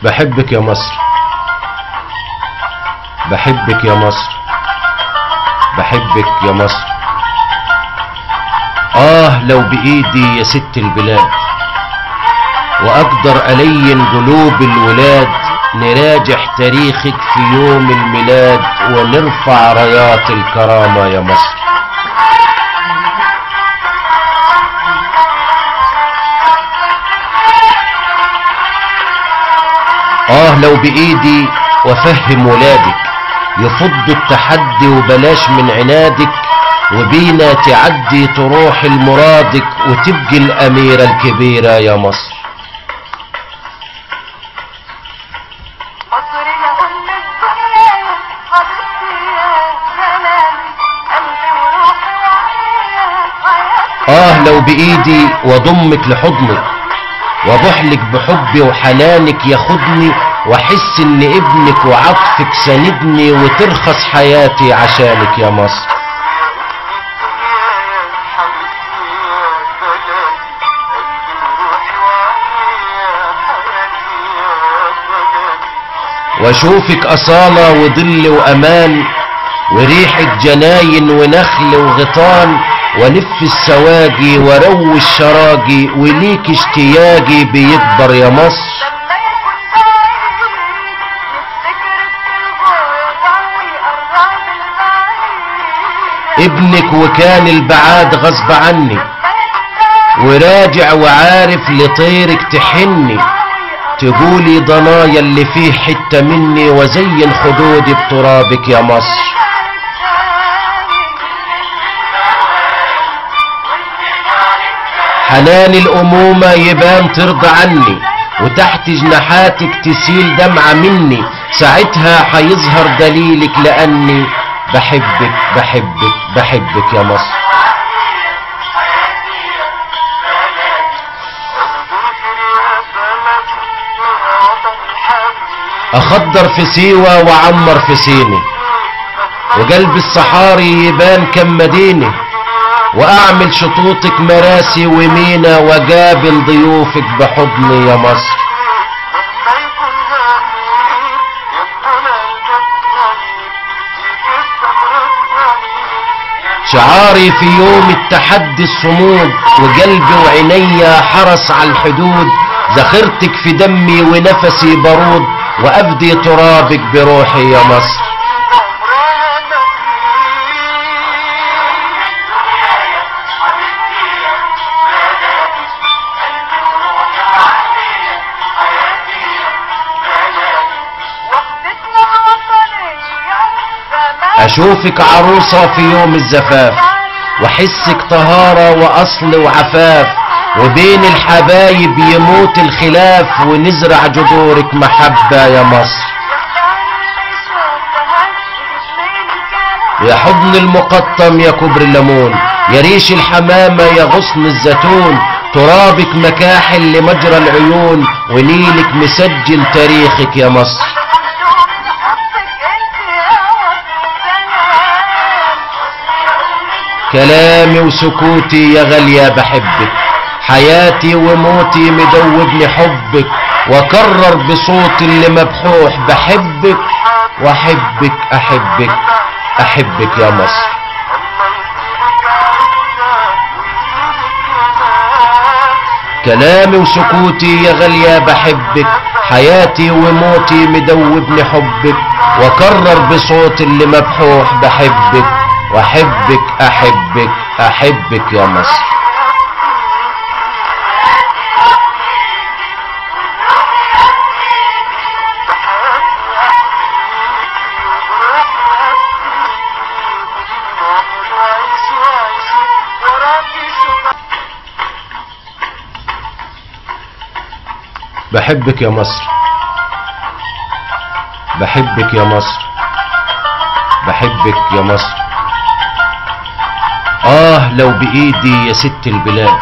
بحبك يا مصر، بحبك يا مصر، بحبك يا مصر. لو بإيدي يا ست البلاد وأقدر ألين قلوب الولاد، نراجع تاريخك في يوم الميلاد ونرفع رايات الكرامة يا مصر. لو بإيدي وافهم ولادك يفضوا التحدي وبلاش من عنادك، وبينا تعدي تروح لمرادك وتبقي الأميرة الكبيرة يا مصر. لو بإيدي وضمك لحضنك وبحلك بحبي وحنانك ياخدني، واحس ان ابنك وعطفك ساندني وترخص حياتي عشانك يا مصر. واشوفك اصالة وظل وامان وريحة جناين ونخل وغيطان، ولف السواقي وروي الشراقي وليك اشتياقي بيكبر يا مصر. ابنك وكان البعاد غصب عني وراجع وعارف لطيرك تحني، تقولي ضنايا اللي فيه حتة مني وزين خدودي بترابك يا مصر. حنان الأمومة يبان ترضى عني وتحت جناحاتك تسيل دمعة مني، ساعتها حيظهر دليلك لأني بحبك بحبك بحبك يا مصر. أخضر في سيوة وعمر في سيني وقلب الصحاري يبان كم مدينة، واعمل شطوطك مراسي ومينا وقابل ضيوفك بحضني يا مصر. شعاري في يوم التحدي الصمود وقلبي وعينيا حرس على الحدود، ذخرتك في دمي ونفسي برود وأفدي ترابك بروحي يا مصر. أشوفك عروسة في يوم الزفاف وحسك طهارة وأصل وعفاف، وبين الحبايب يموت الخلاف ونزرع جذورك محبة يا مصر. يا حضن المقطم يا كبر الليمون، يا ريش الحمامة يا غصن الزيتون، ترابك مكاحل لمجرى العيون ونيلك مسجل تاريخك يا مصر. كلامي وسكوتي يا غالية بحبك، حياتي وموتي مدوبني حبك، وكرر بصوتي اللي مبحوح بحبك واحبك احبك احبك يا مصر. كلامي وسكوتي يا غالية بحبك، حياتي وموتي مدوبني حبك، وكرر بصوتي اللي مبحوح بحبك واحبك احبك احبك يا مصر. بحبك يا مصر، بحبك يا مصر، بحبك يا مصر. لو بإيدي يا ست البلاد